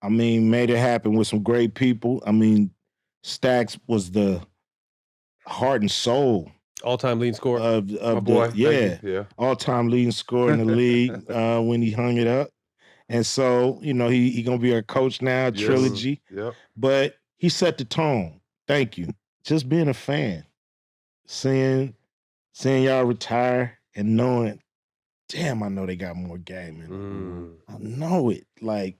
I mean, made it happen with some great people. I mean, Stacks was the heart and soul all-time leading scorer of My boy, the all-time leading scorer in the league when he hung it up. And so, you know, he gonna be our coach now, trilogy. Yep. But he set the tone. Thank you. Just being a fan, seeing y'all retire and knowing, damn, I know they got more game in them. I know it. Like,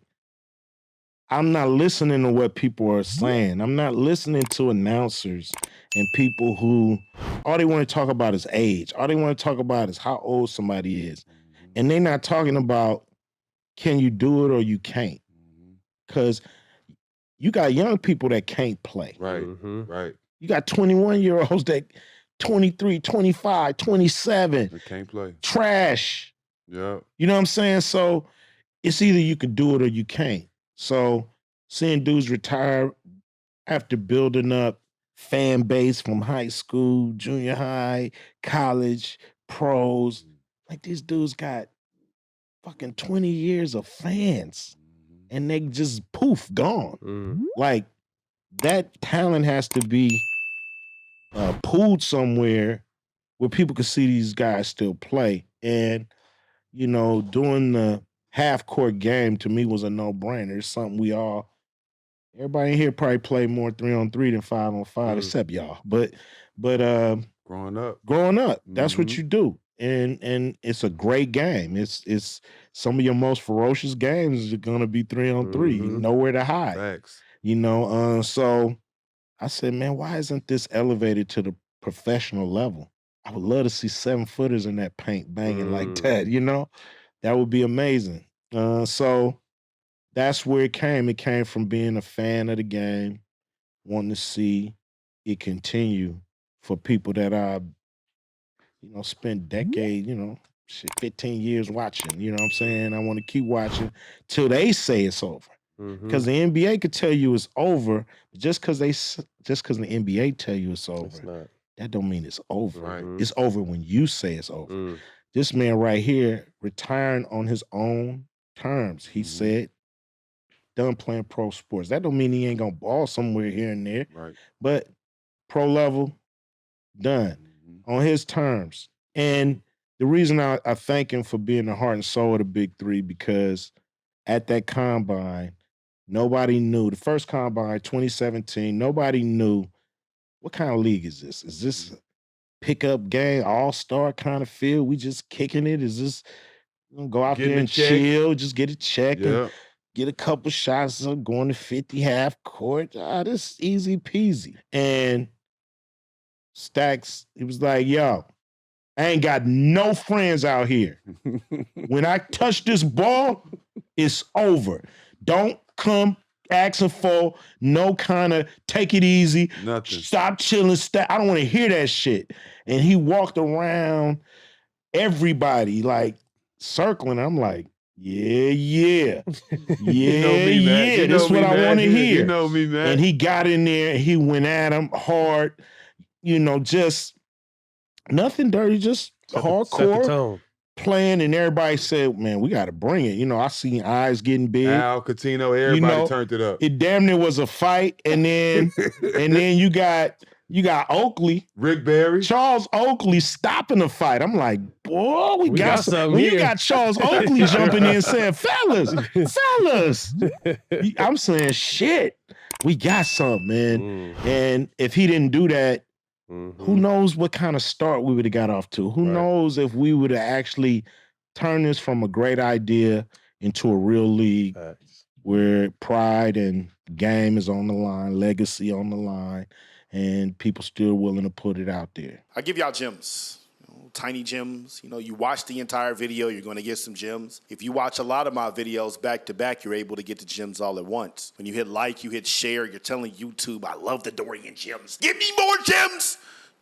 I'm not listening to what people are saying. I'm not listening to announcers and people who all they want to talk about is age. All they want to talk about is how old somebody is. And they're not talking about can you do it or you can't. Because you got young people that can't play. Right, right. You got 21-year-olds that 23, 25, 27. They can't play. Trash. Yeah. You know what I'm saying? So it's either you can do it or you can't. So seeing dudes retire after building up fan base from high school, junior high, college, pros, like these dudes got fucking 20 years of fans and they just poof, gone. Like that talent has to be pooled somewhere where people can see these guys still play. And, you know, doing the half-court game to me was a no-brainer. It's something everybody in here probably play more 3-on-3 than 5-on-5, except y'all. But growing up, that's what you do. And it's a great game. It's some of your most ferocious games are gonna be 3-on-3. Nowhere to hide. Facts. You know, so I said, man, why isn't this elevated to the professional level? I would love to see 7-footers in that paint banging like that, you know? That would be amazing. So that's where it came. It came from being a fan of the game, wanting to see it continue for people that spent decades, 15 years watching. You know what I'm saying? I want to keep watching till they say it's over. Because the NBA could tell you it's over, but just because the NBA tell you it's over, that don't mean it's over. Right. It's over when you say it's over. This man right here retiring on his own terms. He said, done playing pro sports. That don't mean he ain't gonna ball somewhere here and there. Right. But pro level, done on his terms. And the reason I thank him for being the heart and soul of the Big Three, because at that combine, nobody knew. The first combine, 2017, nobody knew what kind of league is this? Is this a pickup game, all-star kind of field? We just kicking it? Is this go out there and chill, just get a check and get a couple shots, going to 50 half court? This is easy peasy. And Stacks, he was like, yo, I ain't got no friends out here. When I touch this ball, it's over. Don't come asking for no kind of take it easy. Nothing. Stop chilling. I don't want to hear that shit. And he walked around everybody like circling. I'm like, yeah. You know me, man. You This is what I want to hear. You know me, man. And he got in there and he went at him hard. Just nothing dirty, just hardcore. Set the tone. Playing, and everybody said, man, we got to bring it. I seen eyes getting big. Al Catino, everybody turned it up. It damn near was a fight, and then you got Oakley, Rick Barry, Charles Oakley stopping the fight. I'm like, boy, we got something. When you got Charles Oakley jumping in saying, fellas, I'm saying, shit, we got something, man. And if he didn't do that, who knows what kind of start we would have got off to? Who knows if we would have actually turned this from a great idea into a real league where pride and game is on the line, legacy on the line, and people still willing to put it out there. I give y'all gems, tiny gems. You watch the entire video, you're going to get some gems. If you watch a lot of my videos back to back, you're able to get the gems all at once. When you hit like, you hit share, you're telling YouTube, I love the Dorian gems. Give me more gems.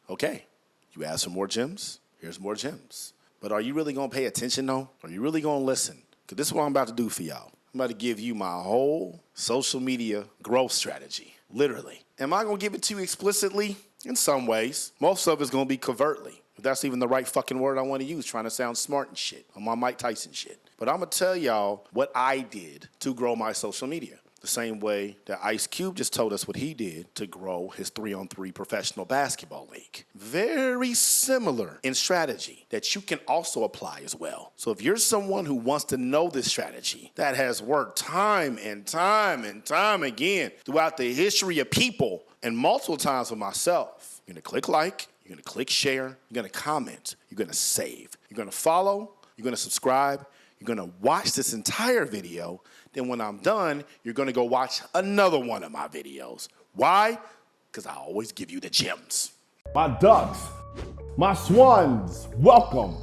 Okay, you ask for more gems, here's more gems. But are you really going to pay attention, though? Are you really going to listen? Because this is what I'm about to do for y'all. I'm about to give you my whole social media growth strategy, literally. Am I going to give it to you explicitly? In some ways. Most of it's going to be covertly. If that's even the right fucking word I want to use, trying to sound smart and shit on my Mike Tyson shit. But I'm going to tell y'all what I did to grow my social media. the same way that Ice Cube just told us what he did to grow his 3-on-3 professional basketball league. Very similar in strategy that you can also apply as well. So if you're someone who wants to know this strategy that has worked time and time and time again throughout the history of people and multiple times with myself, you're going to click like, you're going to click share, you're going to comment, you're going to save, you're going to follow, you're going to subscribe, you're going to watch this entire video. Then when I'm done, you're going to go watch another one of my videos. Why? Because I always give you the gems. My ducks, my swans, welcome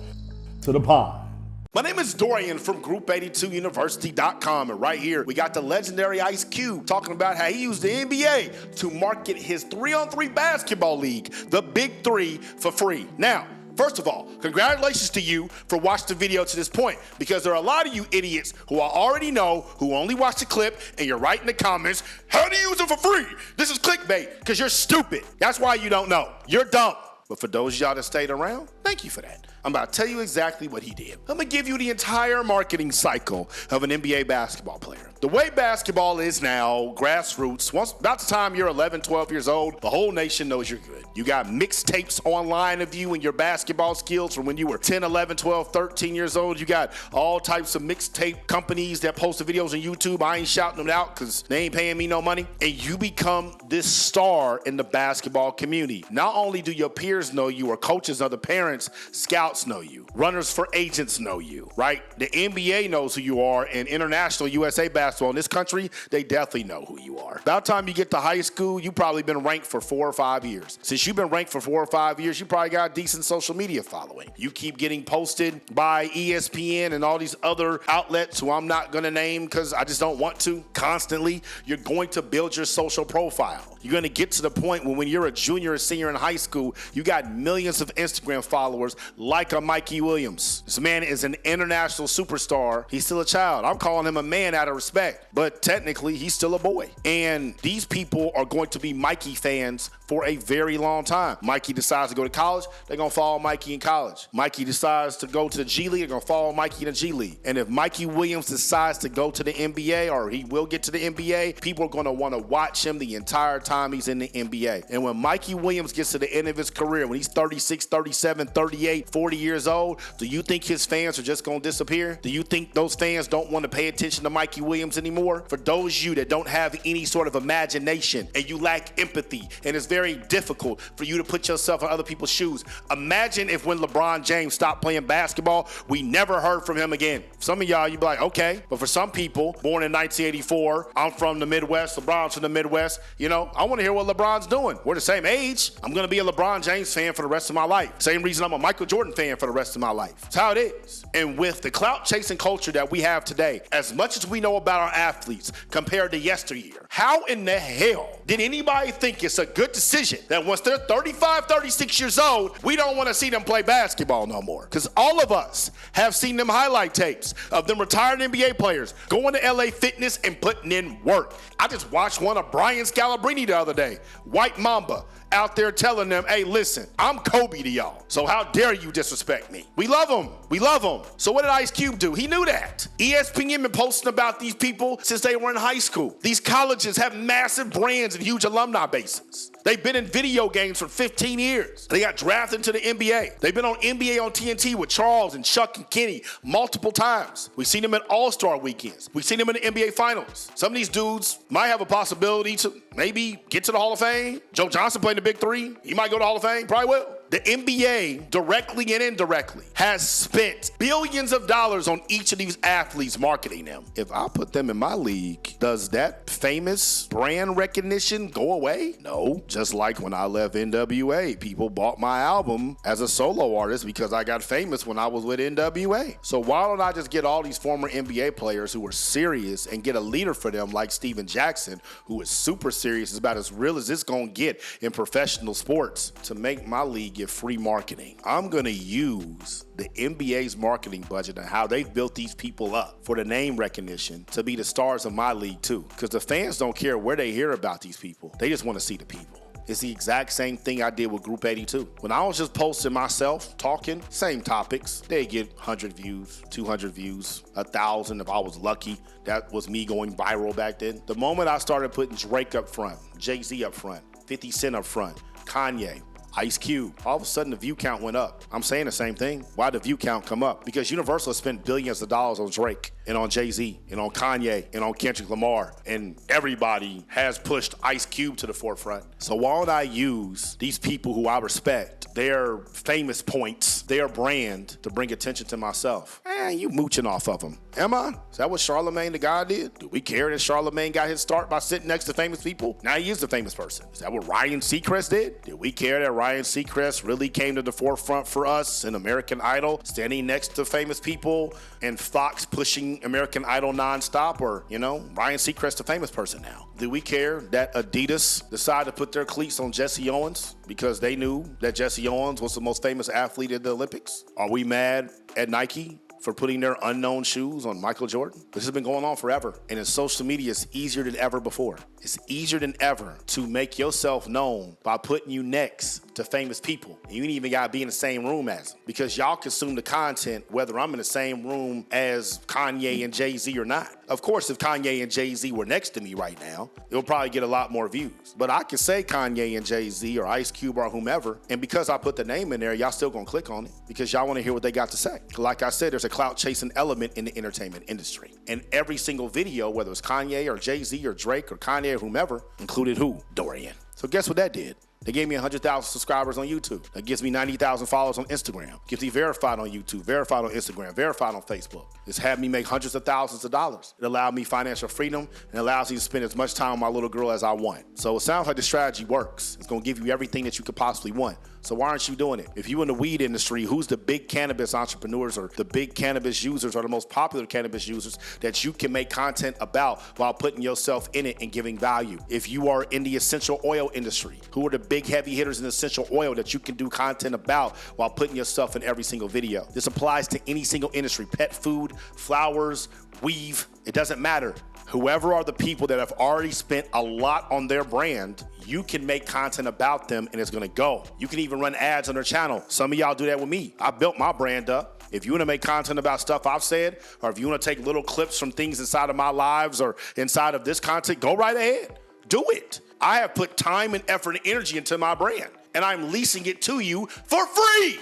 to the pond. My name is Dorian from Group82University.com, and right here we got the legendary Ice Cube talking about how he used the NBA to market his 3-on-3 basketball league, the Big Three, for free. Now, first of all, congratulations to you for watching the video to this point, because there are a lot of you idiots who I already know who only watch the clip and you're writing in the comments, how do you use it for free? This is clickbait, because you're stupid. That's why you don't know. You're dumb. But for those of y'all that stayed around, thank you for that. I'm about to tell you exactly what he did. I'm going to give you the entire marketing cycle of an NBA basketball player. The way basketball is now, grassroots, once about the time you're 11, 12 years old, the whole nation knows you're good. You got mixtapes online of you and your basketball skills from when you were 10, 11, 12, 13 years old. You got all types of mixtape companies that post the videos on YouTube. I ain't shouting them out because they ain't paying me no money. And you become this star in the basketball community. Not only do your peers know you, or coaches, other parents, scouts know you. Runners for agents know you, right? The NBA knows who you are, and international USA basketball in this country, they definitely know who you are. About time you get to high school, you've probably been ranked for 4 or 5 years. Since you've been ranked for 4 or 5 years, you probably got a decent social media following. You keep getting posted by ESPN and all these other outlets who I'm not going to name because I just don't want to constantly. You're going to build your social profile. You're going to get to the point when you're a junior or senior in high school, you got millions of Instagram followers like a Mikey Williams. This man is an international superstar. He's still a child. I'm calling him a man out of respect, but technically he's still a boy. And these people are going to be Mikey fans for a very long time. Mikey decides to go to college, they're going to follow Mikey in college. Mikey decides to go to the G League, they're going to follow Mikey in the G League. And if Mikey Williams decides to go to the NBA, or he will get to the NBA, people are going to want to watch him the entire time he's in the NBA. And when Mikey Williams gets to the end of his career, when he's 36, 37, 38, 40 years old, do you think his fans are just going to disappear? Do you think those fans don't want to pay attention to Mikey Williams anymore? For those of you that don't have any sort of imagination and you lack empathy, and it's very difficult for you to put yourself in other people's shoes, imagine if when LeBron James stopped playing basketball, we never heard from him again. Some of y'all, you'd be like, okay. But for some people, born in 1984, I'm from the Midwest, LeBron's from the Midwest, you know, I want to hear what LeBron's doing. We're the same age. I'm going to be a LeBron James fan for the rest of my life. Same reason I'm a Michael Jordan fan for the rest of my life. That's how it is. And with the clout chasing culture that we have today, as much as we know about our athletes compared to yesteryear, how in the hell did anybody think it's a good decision that once they're 35, 36 years old, we don't want to see them play basketball no more? Because all of us have seen them highlight tapes of them retired NBA players going to LA Fitness and putting in work. I just watched one of Brian Scalabrine the other day, White Mamba, out there telling them, hey, listen, I'm Kobe to y'all, so how dare you disrespect me? We love him. We love him. So what did Ice Cube do? He knew that. ESPN been posting about these people since they were in high school. These colleges have massive brands and huge alumni bases. They've been in video games for 15 years. They got drafted into the NBA. They've been on NBA on TNT with Charles and Chuck and Kenny multiple times. We've seen them at All-Star weekends. We've seen them in the NBA Finals. Some of these dudes might have a possibility to maybe get to the Hall of Fame. Joe Johnson played in the Big Three. He might go to the Hall of Fame. Probably will. The NBA, directly and indirectly, has spent billions of dollars on each of these athletes marketing them. If I put them in my league, does that famous brand recognition go away? No. Just like when I left NWA, people bought my album as a solo artist because I got famous when I was with NWA. So why don't I just get all these former NBA players who are serious and get a leader for them like Steven Jackson, who is super serious, is about as real as it's going to get in professional sports, to make my league get free marketing. I'm going to use the NBA's marketing budget and how they've built these people up for the name recognition to be the stars of my league too. Because the fans don't care where they hear about these people. They just want to see the people. It's the exact same thing I did with Group 82. When I was just posting myself, talking, same topics, they get 100 views, 200 views, 1,000 if I was lucky. That was me going viral back then. The moment I started putting Drake up front, Jay-Z up front, 50 Cent up front, Kanye, Ice Cube, all of a sudden the view count went up. I'm saying the same thing. Why did the view count come up? Because Universal has spent billions of dollars on Drake and on Jay-Z and on Kanye and on Kendrick Lamar, and everybody has pushed Ice Cube to the forefront. So why don't I use these people who I respect, their famous points, their brand, to bring attention to myself? You mooching off of them. Am I? Is that what Charlamagne the God did? Do we care that Charlamagne got his start by sitting next to famous people? Now he is the famous person. Is that what Ryan Seacrest did? Did we care that Ryan Seacrest really came to the forefront for us in American Idol, standing next to famous people, and Fox pushing American Idol nonstop? Or, Ryan Seacrest a famous person now. Do we care that Adidas decided to put their cleats on Jesse Owens because they knew that Jesse Owens was the most famous athlete at the Olympics? Are we mad at Nike for putting their unknown shoes on Michael Jordan? This has been going on forever. And in social media, it's easier than ever before. It's easier than ever to make yourself known by putting you next to famous people. And you ain't even gotta be in the same room as them, because y'all consume the content whether I'm in the same room as Kanye and Jay-Z or not. Of course, if Kanye and Jay-Z were next to me right now, it'll probably get a lot more views. But I can say Kanye and Jay-Z or Ice Cube or whomever, and because I put the name in there, y'all still gonna click on it because y'all wanna hear what they got to say. Like I said, there's a clout chasing element in the entertainment industry. And every single video, whether it's Kanye or Jay-Z or Drake or Kanye or whomever, included who? Dorian. So guess what that did? They gave me 100,000 subscribers on YouTube. That gives me 90,000 followers on Instagram. Gives me verified on YouTube, verified on Instagram, verified on Facebook. It's had me make hundreds of thousands of dollars. It allowed me financial freedom and allows me to spend as much time with my little girl as I want. So it sounds like the strategy works. It's gonna give you everything that you could possibly want. So why aren't you doing it? If you're in the weed industry, who's the big cannabis entrepreneurs or the big cannabis users or the most popular cannabis users that you can make content about while putting yourself in it and giving value? If you are in the essential oil industry, who are the big heavy hitters in essential oil that you can do content about while putting yourself in every single video? This applies to any single industry: pet food, flowers, weave, it doesn't matter. Whoever are the people that have already spent a lot on their brand, you can make content about them and it's gonna go. You can even run ads on their channel. Some of y'all do that with me. I built my brand up. If you wanna make content about stuff I've said, or if you wanna take little clips from things inside of my lives or inside of this content, go right ahead. Do it. I have put time and effort and energy into my brand, and I'm leasing it to you for free.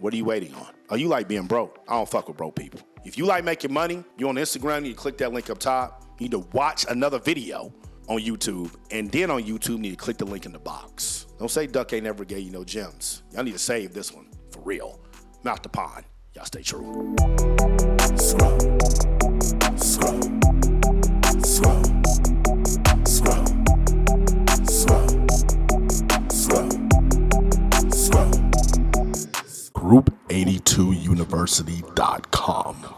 What are you waiting on? Oh, you like being broke? I don't fuck with broke people. If you like making money, you on Instagram, you need to click that link up top. You need to watch another video on YouTube, and then on YouTube, you need to click the link in the box. Don't say Duck ain't never gave you no gems. Y'all need to save this one for real. Mouth the pond. Y'all stay true. Scroll. Scroll. Scroll. Scroll. Scroll. Scroll. Scroll. Group82university.com